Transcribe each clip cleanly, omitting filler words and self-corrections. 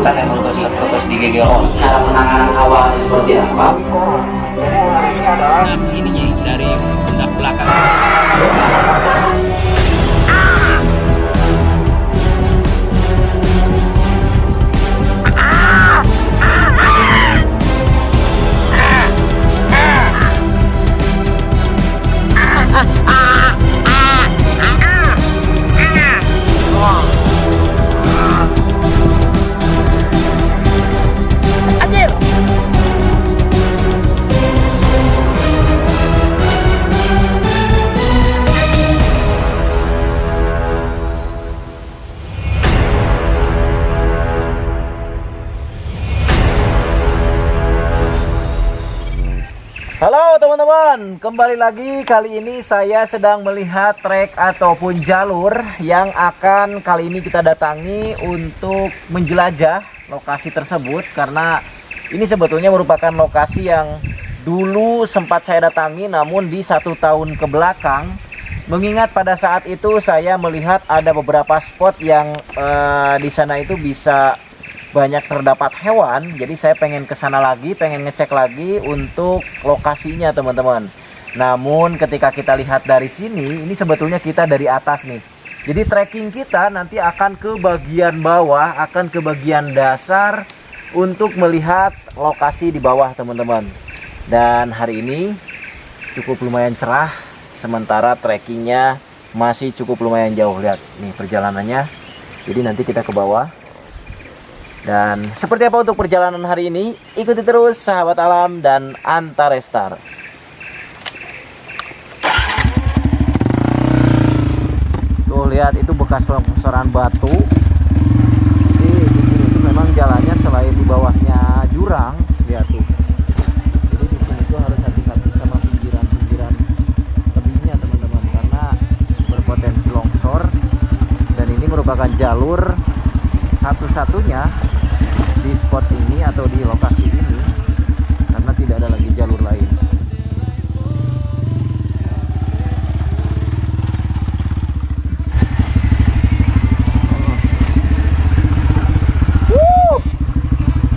jantan yang putus di GGO. Cara penanganan awalnya seperti apa? Ini adalah ininya dari pundak belakang. Halo teman-teman, kembali lagi. Kali ini saya sedang melihat trek ataupun jalur yang akan kali ini kita datangi untuk menjelajah lokasi tersebut. Karena ini sebetulnya merupakan lokasi yang dulu sempat saya datangi, namun di 1 tahun ke belakang. Mengingat pada saat itu saya melihat ada beberapa spot yang di sana itu bisa banyak terdapat hewan, jadi saya pengen ke sana lagi, pengen ngecek lagi untuk lokasinya teman-teman. Namun ketika kita lihat dari sini, ini sebetulnya kita dari atas nih. Jadi trekking kita nanti akan ke bagian bawah, akan ke bagian dasar untuk melihat lokasi di bawah teman-teman. Dan hari ini cukup lumayan cerah, sementara trekkingnya masih cukup lumayan jauh. Lihat nih perjalanannya. Jadi nanti kita ke bawah. Dan seperti apa untuk perjalanan hari ini? Ikuti terus sahabat alam dan Antarestar. Tuh lihat, itu bekas longsoran batu. Jadi di sini tuh memang jalannya selain di bawahnya jurang, lihat tuh. Jadi di sini tuh harus hati-hati sama pinggiran-pinggiran tebingnya teman-teman, karena berpotensi longsor. Dan ini merupakan jalur satu-satunya di spot ini atau di lokasi ini, karena tidak ada lagi jalur lain.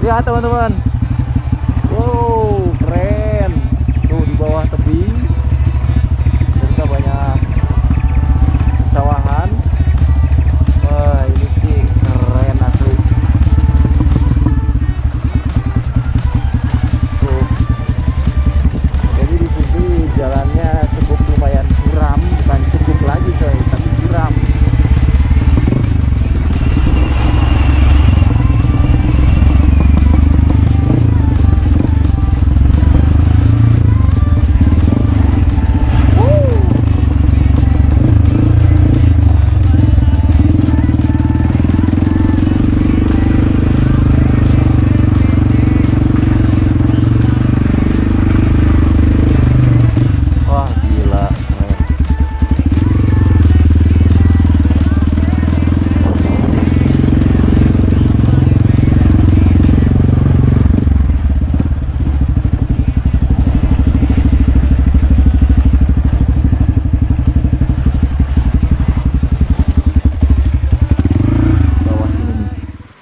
Lihat teman-teman, wow keren tuh di bawah tebing ternyata banyak sawahan. Wah ini sih keren asli. Tuh. Jadi di sini jalannya cukup lumayan curam, bukan cukup lagi coy, tapi curam.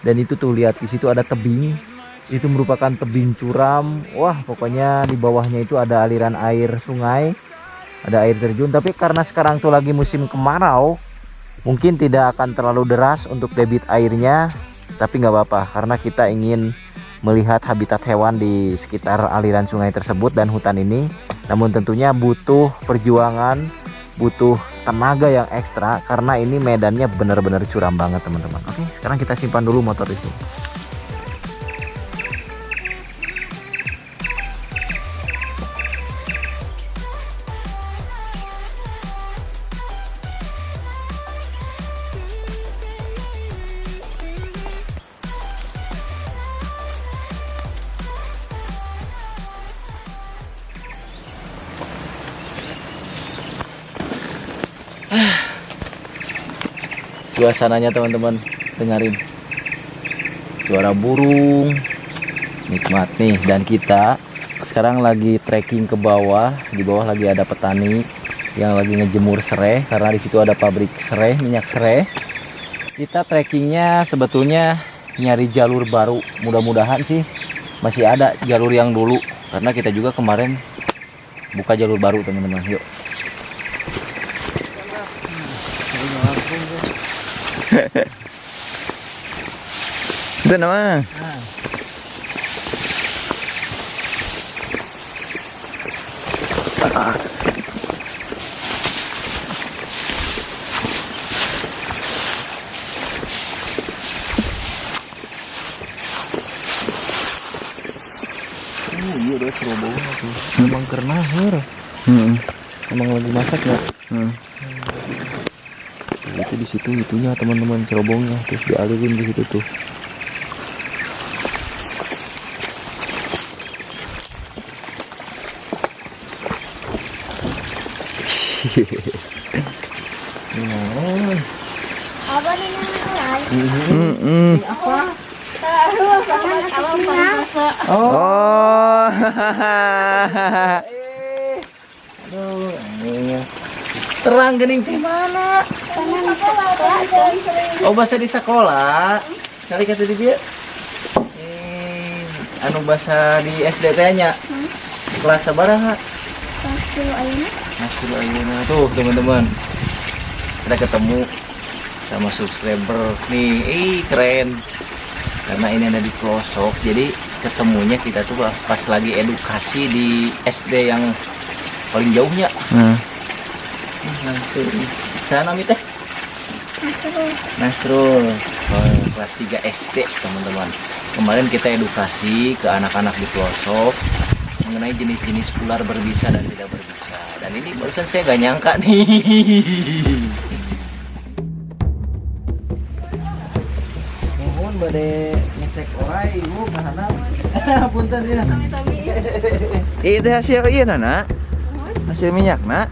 Dan itu tuh lihat, di situ ada tebing, itu merupakan tebing curam. Wah pokoknya di bawahnya itu ada aliran air sungai, ada air terjun. Tapi karena sekarang tuh lagi musim kemarau, mungkin tidak akan terlalu deras untuk debit airnya. Tapi nggak apa-apa, karena kita ingin melihat habitat hewan di sekitar aliran sungai tersebut dan hutan ini. Namun tentunya butuh perjuangan, butuh tenaga yang ekstra, karena ini medannya benar-benar curam banget teman-teman. Oke, sekarang kita simpan dulu motor di sini. Suasananya teman-teman, dengerin suara burung, nikmat nih. Dan kita sekarang lagi trekking ke bawah. Di bawah lagi ada petani yang lagi ngejemur serai, karena di situ ada pabrik serai, minyak serai. Kita trekkingnya sebetulnya nyari jalur baru. Mudah-mudahan sih masih ada jalur yang dulu, karena kita juga kemarin buka jalur baru teman-teman. Yuk. Itu nama. Iya udah serobongnya tuh. Emang karena her. Emang lagi masak nggak? Itu di situ itunya teman-teman, cerobongnya terus dialirin di situ tuh. Apa nih namanya? Oh. Terang gening di mana? Oh, bahasa di sekolah. Kali kata dia. Anu bahasa di SD tanya. Kelas sabaraha? Kelas 10 ayeuna. Kelas 10 ayeuna tuh, teman-teman. Kita ketemu sama subscriber nih. Keren. Karena ini ada di pelosok. Jadi ketemunya kita tuh pas lagi edukasi di SD yang paling jauhnya. Langsung sana teh Nasrul, kelas 3 SD teman-teman. Kemarin kita edukasi ke anak-anak di pelosok mengenai jenis-jenis ular berbisa dan tidak berbisa. Dan ini barusan saya gak nyangka nih. Mohon bade ngecek orai ibu bahana. Punten ya. Itu hasil iya Nana. Hasil minyak nak.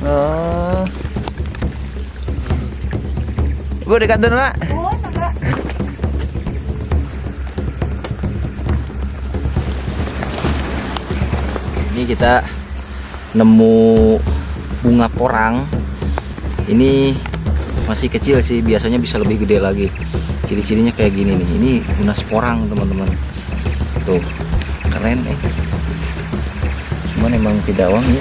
Oh. Bu di kantor nak. Ini kita nemu bunga porang. Ini masih kecil sih, biasanya bisa lebih gede lagi. Ciri-cirinya kayak gini nih. Ini tunas porang teman-teman. Tuh, keren nih. Cuman emang tidak wangi.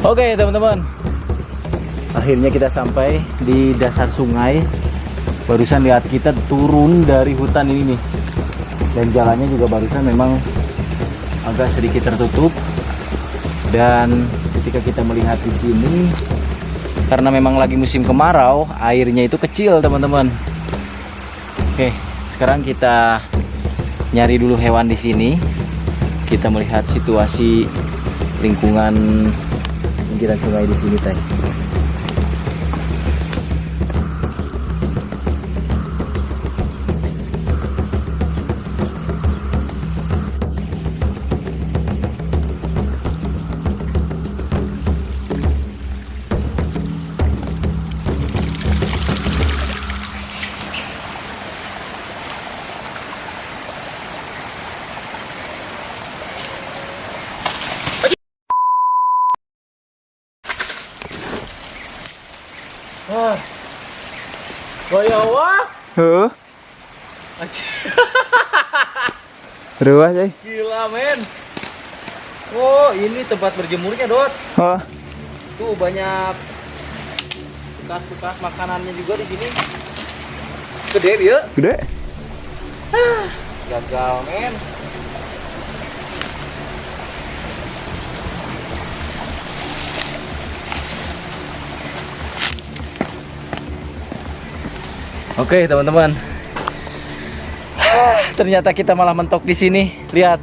Oke teman-teman, akhirnya kita sampai di dasar sungai. Barusan lihat kita turun dari hutan ini nih, dan jalannya juga barusan memang agak sedikit tertutup. Dan ketika kita melihat di sini, karena memang lagi musim kemarau, airnya itu kecil teman-teman. Oke, sekarang kita nyari dulu hewan di sini. Kita melihat situasi lingkungan pinggiran sungai di sini, teh. Wah, wah, Huh? Ruah coy. gila men. Oh, ini tempat berjemurnya, Dot. Oh. Tuh banyak bekas-bekas makanannya juga di sini. Gede dia. Gede. Gagal men. Oke teman-teman, ternyata kita malah mentok di sini. Lihat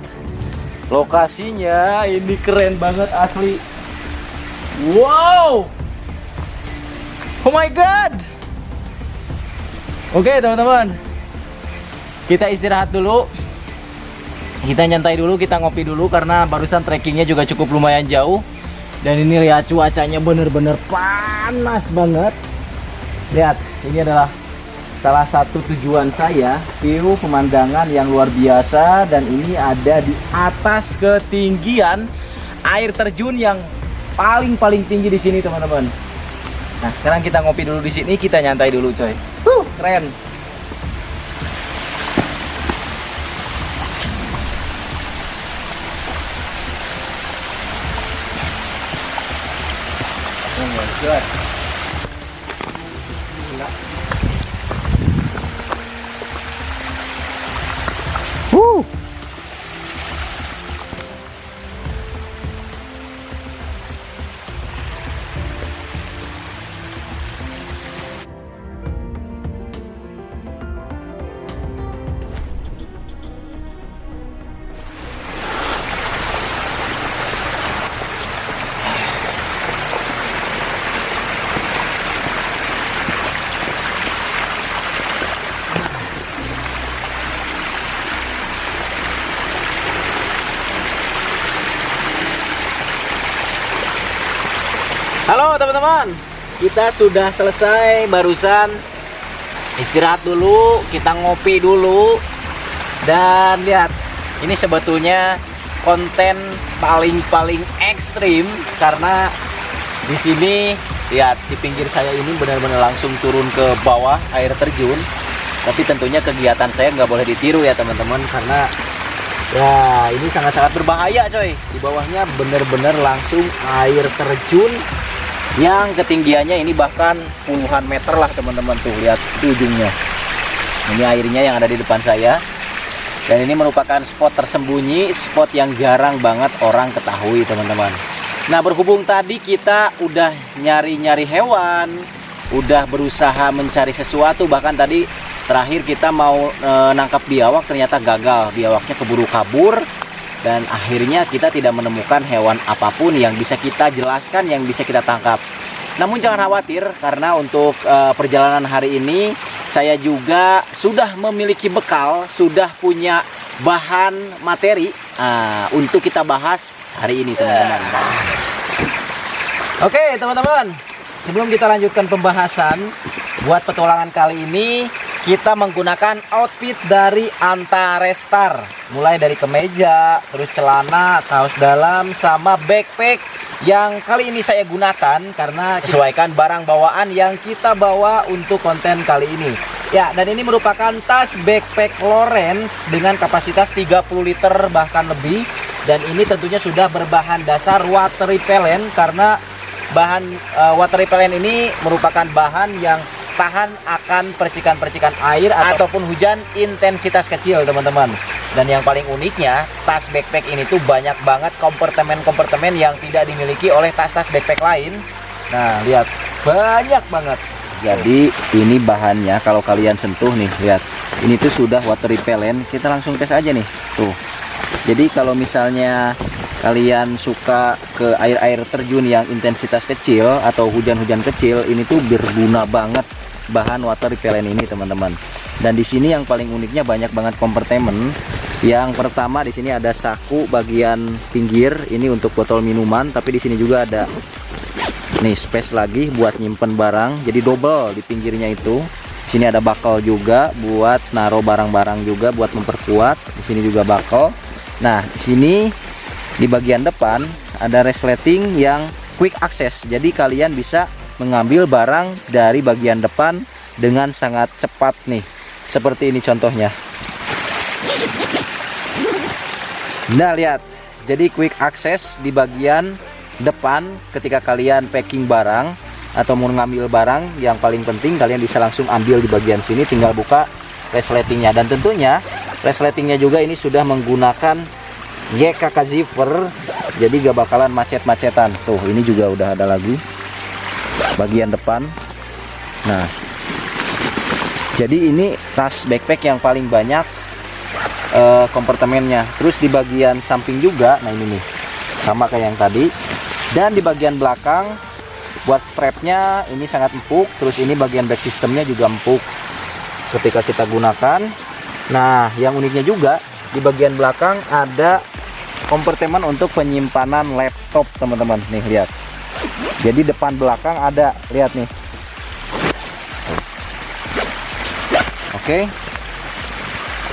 lokasinya, ini keren banget asli. Wow, oh my god. Oke teman-teman, kita istirahat dulu. kita nyantai dulu, kita ngopi dulu karena barusan trekkingnya juga cukup lumayan jauh. Dan ini lihat cuacanya bener-bener panas banget. Lihat, ini adalah salah satu tujuan saya, view pemandangan yang luar biasa, dan ini ada di atas ketinggian air terjun yang paling tinggi di sini, teman-teman. Nah, sekarang kita ngopi dulu di sini, kita nyantai dulu, coy. Keren. Oh my God. Woo. Halo teman-teman, kita sudah selesai barusan istirahat dulu, kita ngopi dulu, dan lihat ini sebetulnya konten paling ekstrim karena di sini lihat di pinggir saya ini benar-benar langsung turun ke bawah air terjun. Tapi tentunya kegiatan saya nggak boleh ditiru ya teman-teman, karena ya ini sangat-sangat berbahaya coy. Di bawahnya benar-benar langsung air terjun yang ketinggiannya ini bahkan puluhan meter lah teman-teman. Tuh lihat itu ujungnya, ini airnya yang ada di depan saya. Dan ini merupakan spot tersembunyi, spot yang jarang banget orang ketahui teman-teman. Nah, berhubung tadi kita udah nyari-nyari hewan, udah berusaha mencari sesuatu, bahkan tadi terakhir kita mau nangkap biawak, ternyata gagal, biawaknya keburu kabur. Dan akhirnya kita tidak menemukan hewan apapun yang bisa kita jelaskan, yang bisa kita tangkap. Namun jangan khawatir, karena untuk perjalanan hari ini saya juga sudah memiliki bekal, sudah punya bahan materi untuk kita bahas hari ini teman-teman. Oke teman-teman, sebelum kita lanjutkan pembahasan, buat petualangan kali ini kita menggunakan outfit dari Antarestar. Mulai dari kemeja, terus celana, kaos dalam, sama backpack yang kali ini saya gunakan karena sesuaikan barang bawaan yang kita bawa untuk konten kali ini. Ya, dan ini merupakan tas backpack Lawrence dengan kapasitas 30 liter bahkan lebih. Dan ini tentunya sudah berbahan dasar water repellent, karena bahan water repellent ini merupakan bahan yang tahan akan percikan-percikan air ataupun hujan intensitas kecil teman-teman. Dan yang paling uniknya, tas backpack ini tuh banyak banget kompartemen-kompartemen yang tidak dimiliki oleh tas-tas backpack lain. Nah lihat, banyak banget. Jadi ini bahannya kalau kalian sentuh nih, lihat, ini tuh sudah water repellent. Kita langsung tes aja nih, tuh. Jadi kalau misalnya kalian suka ke air-air terjun yang intensitas kecil atau hujan-hujan kecil, ini tuh berguna banget bahan water repellent ini teman-teman. Dan di sini yang paling uniknya banyak banget kompartemen. Yang pertama di sini ada saku bagian pinggir, ini untuk botol minuman, tapi di sini juga ada nih space lagi buat nyimpen barang. Jadi double di pinggirnya itu. Di sini ada buckle juga buat naruh barang-barang juga buat memperkuat. Di sini juga buckle. Nah, di sini di bagian depan ada resleting yang quick access. Jadi kalian bisa mengambil barang dari bagian depan dengan sangat cepat nih. Seperti ini contohnya. Nah, lihat. Jadi quick access di bagian depan ketika kalian packing barang atau mau ngambil barang, yang paling penting kalian bisa langsung ambil di bagian sini, tinggal buka resletingnya. Dan tentunya resletingnya juga ini sudah menggunakan YKK zipper, jadi gak bakalan macet-macetan. Tuh, ini juga udah ada lagi bagian depan. Nah, jadi ini tas backpack yang paling banyak kompartemennya. Terus di bagian samping juga, nah ini nih, sama kayak yang tadi. Dan di bagian belakang buat strapnya ini sangat empuk. Terus ini bagian back systemnya juga empuk ketika kita gunakan. Nah, yang uniknya juga di bagian belakang ada kompartemen untuk penyimpanan laptop teman-teman. Nih lihat. Jadi depan belakang ada, lihat nih. Oke.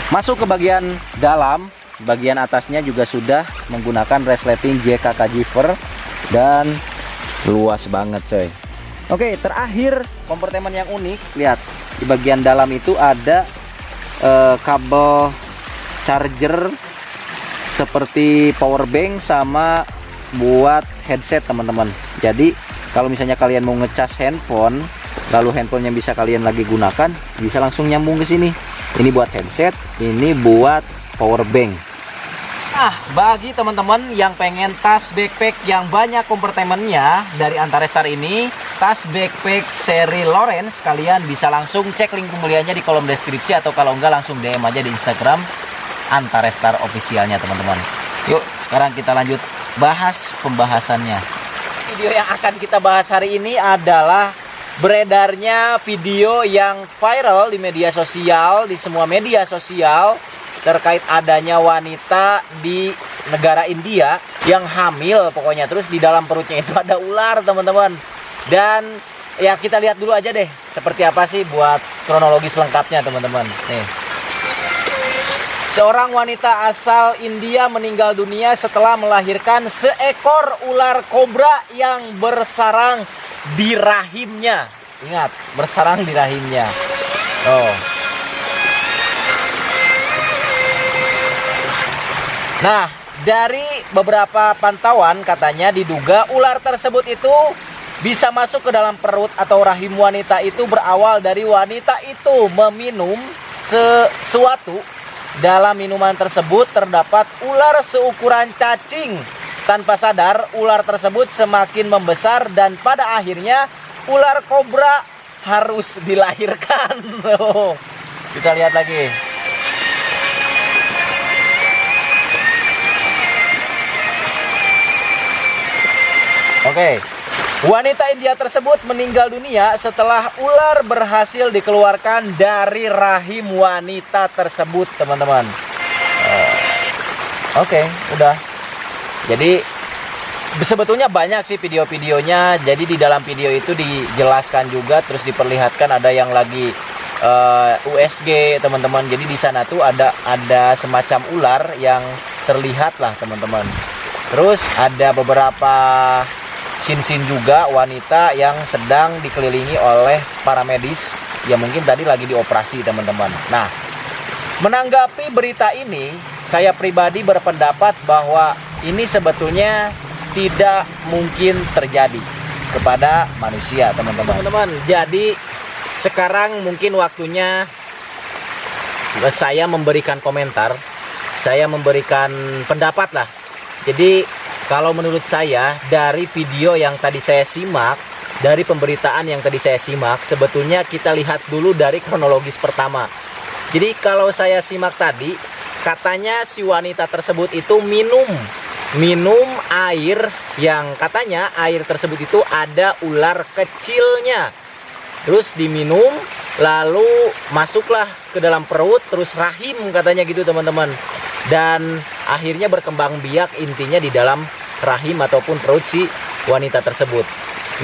Masuk ke bagian dalam, bagian atasnya juga sudah menggunakan resleting JKK Giver dan luas banget coy. Oke, terakhir kompartemen yang unik, lihat di bagian dalam itu ada kabel charger seperti power bank sama buat headset teman-teman. Jadi kalau misalnya kalian mau ngecas handphone, lalu handphonenya bisa kalian lagi gunakan, bisa langsung nyambung ke sini. Ini buat headset, ini buat power bank. Nah, bagi teman-teman yang pengen tas backpack yang banyak kompartemennya dari Antarestar ini, tas backpack seri Lawrence, kalian bisa langsung cek link pembeliannya di kolom deskripsi, atau kalau enggak langsung DM aja di Instagram Antarestar officialnya teman-teman. Yuk, sekarang kita lanjut bahas pembahasannya. Video yang akan kita bahas hari ini adalah beredarnya video yang viral di media sosial, di semua media sosial, terkait adanya wanita di negara India yang hamil pokoknya, terus di dalam perutnya itu ada ular teman-teman. Dan ya kita lihat dulu aja deh seperti apa sih buat kronologis lengkapnya teman-teman. Nih, seorang wanita asal India meninggal dunia setelah melahirkan seekor ular kobra yang bersarang di rahimnya. Ingat, bersarang di rahimnya. Oh. Nah, dari beberapa pantauan katanya diduga ular tersebut itu bisa masuk ke dalam perut atau rahim wanita itu berawal dari wanita itu meminum sesuatu. Dalam minuman tersebut terdapat ular seukuran cacing. Tanpa sadar, ular tersebut semakin membesar dan pada akhirnya ular kobra harus dilahirkan. Kita lihat lagi. Oke, wanita India tersebut meninggal dunia setelah ular berhasil dikeluarkan dari rahim wanita tersebut, teman-teman. Oke, udah. Jadi sebetulnya banyak sih video-videonya. Jadi di dalam video itu dijelaskan juga, terus diperlihatkan ada yang lagi USG, teman-teman. Jadi di sana tuh ada semacam ular yang terlihat lah, teman-teman. Terus ada beberapa scene juga wanita yang sedang dikelilingi oleh para medis yang mungkin tadi lagi dioperasi, teman-teman. Nah, menanggapi berita ini, saya pribadi berpendapat bahwa ini sebetulnya tidak mungkin terjadi kepada manusia, teman-teman. Jadi sekarang mungkin waktunya saya memberikan komentar, saya memberikan pendapat lah. Jadi kalau menurut saya, dari video yang tadi saya simak, dari pemberitaan yang tadi saya simak, sebetulnya kita lihat dulu dari kronologis pertama. Jadi kalau saya simak tadi, katanya si wanita tersebut itu minum air yang katanya air tersebut itu ada ular kecilnya. Terus diminum, lalu masuklah ke dalam perut, terus rahim katanya gitu, teman-teman. Dan akhirnya berkembang biak intinya di dalam rahim ataupun perut si wanita tersebut.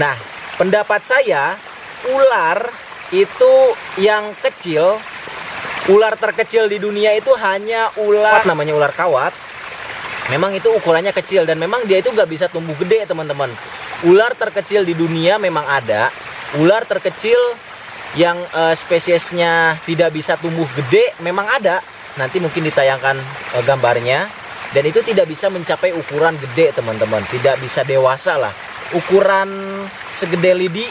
Nah, pendapat saya, ular itu yang kecil, ular terkecil di dunia itu hanya ular namanya ular kawat. Memang itu ukurannya kecil dan memang dia itu nggak bisa tumbuh gede, teman-teman. Ular terkecil di dunia memang ada. Ular terkecil yang spesiesnya tidak bisa tumbuh gede memang ada. Nanti mungkin ditayangkan gambarnya. Dan itu tidak bisa mencapai ukuran gede, teman-teman. Tidak bisa dewasa lah. Ukuran segede lidi,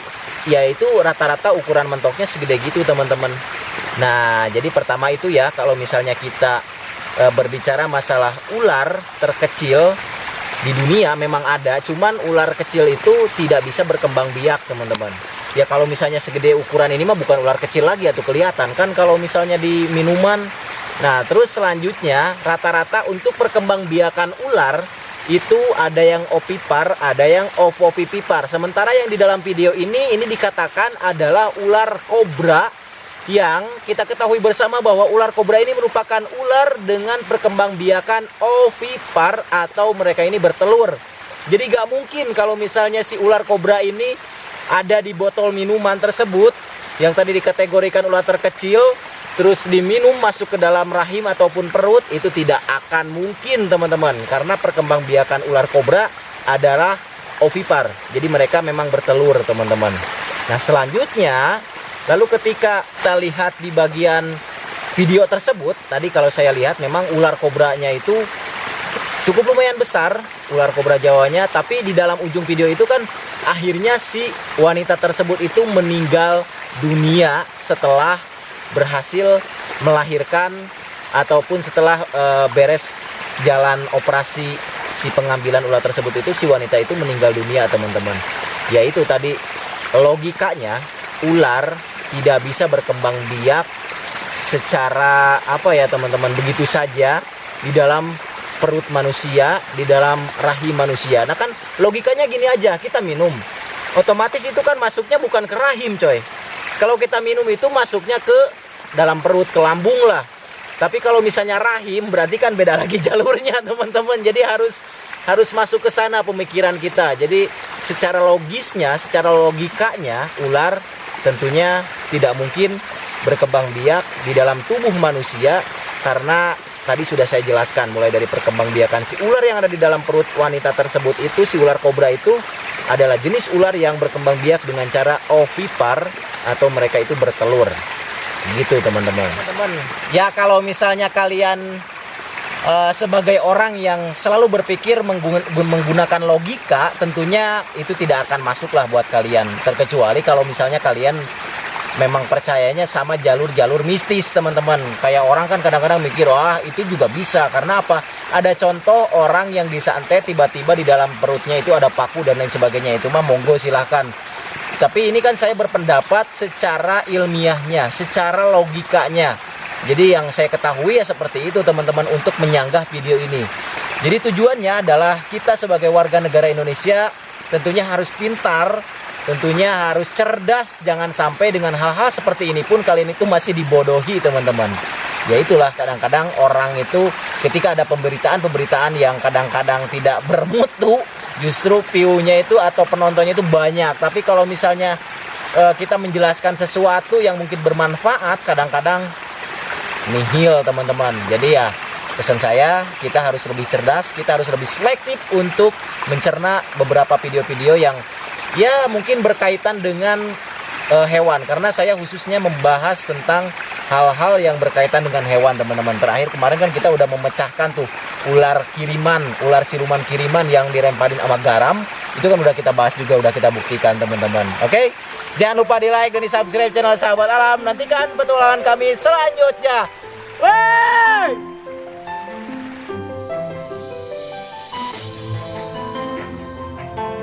yaitu rata-rata ukuran mentoknya segede gitu, teman-teman. Nah, jadi pertama itu ya, kalau misalnya kita berbicara masalah ular terkecil di dunia memang ada. Cuman ular kecil itu tidak bisa berkembang biak, teman-teman. Ya kalau misalnya segede ukuran ini mah bukan ular kecil lagi, atau kelihatan kan kalau misalnya di minuman. Nah, terus selanjutnya rata-rata untuk perkembangbiakan ular itu ada yang opipar, ada yang ovovivipar. Sementara yang di dalam video ini dikatakan adalah ular kobra yang kita ketahui bersama bahwa ular kobra ini merupakan ular dengan perkembangbiakan ovipar atau mereka ini bertelur. Jadi gak mungkin kalau misalnya si ular kobra ini ada di botol minuman tersebut yang tadi dikategorikan ular terkecil, terus diminum masuk ke dalam rahim ataupun perut, itu tidak akan mungkin teman-teman, karena perkembangbiakan ular kobra adalah ovipar. Jadi mereka memang bertelur teman-teman. Nah selanjutnya, lalu ketika kita lihat di bagian video tersebut, tadi kalau saya lihat memang ular kobranya itu cukup lumayan besar, ular kobra Jawanya, tapi di dalam ujung video itu kan akhirnya si wanita tersebut itu meninggal dunia setelah berhasil melahirkan ataupun setelah beres jalan operasi si pengambilan ular tersebut, itu si wanita itu meninggal dunia teman-teman. Yaitu tadi logikanya ular tidak bisa berkembang biak secara apa ya teman-teman, begitu saja di dalam perut manusia, di dalam rahim manusia. Nah kan logikanya gini aja, kita minum otomatis itu kan masuknya bukan ke rahim coy. Kalau kita minum itu masuknya ke dalam perut, ke lambung lah. Tapi kalau misalnya rahim berarti kan beda lagi jalurnya teman-teman. Jadi harus masuk ke sana pemikiran kita. Jadi secara logisnya, secara logikanya ular tentunya tidak mungkin berkembang biak di dalam tubuh manusia, karena tadi sudah saya jelaskan mulai dari perkembangbiakan si ular yang ada di dalam perut wanita tersebut itu, si ular kobra itu adalah jenis ular yang berkembang biak dengan cara ovipar atau mereka itu bertelur. Gitu teman-teman. Ya kalau misalnya kalian sebagai orang yang selalu berpikir menggunakan logika, tentunya itu tidak akan masuklah buat kalian. Terkecuali kalau misalnya kalian memang percayanya sama jalur-jalur mistis teman-teman. Kayak orang kan kadang-kadang mikir, wah itu juga bisa. Karena apa? Ada contoh orang yang disantet tiba-tiba di dalam perutnya itu ada paku dan lain sebagainya. Itu mah monggo silahkan. Tapi ini kan saya berpendapat secara ilmiahnya, secara logikanya. Jadi yang saya ketahui ya seperti itu teman-teman untuk menyanggah video ini. Jadi tujuannya adalah kita sebagai warga negara Indonesia tentunya harus pintar, tentunya harus cerdas. Jangan sampai dengan hal-hal seperti ini pun kalian itu masih dibodohi teman-teman. Ya itulah kadang-kadang orang itu ketika ada pemberitaan-pemberitaan yang kadang-kadang tidak bermutu, justru view-nya itu atau penontonnya itu banyak. Tapi kalau misalnya kita menjelaskan sesuatu yang mungkin bermanfaat, kadang-kadang nihil teman-teman. Jadi ya pesan saya, kita harus lebih cerdas, kita harus lebih selektif untuk mencerna beberapa video-video yang ya mungkin berkaitan dengan hewan. Karena saya khususnya membahas tentang hal-hal yang berkaitan dengan hewan teman-teman. Terakhir kemarin kan kita udah memecahkan tuh ular kiriman, ular siluman kiriman yang diremparin sama garam. Itu kan udah kita bahas juga, udah kita buktikan teman-teman. Oke? Jangan lupa di like dan di subscribe channel Sahabat Alam. Nantikan petualangan kami selanjutnya. Wey!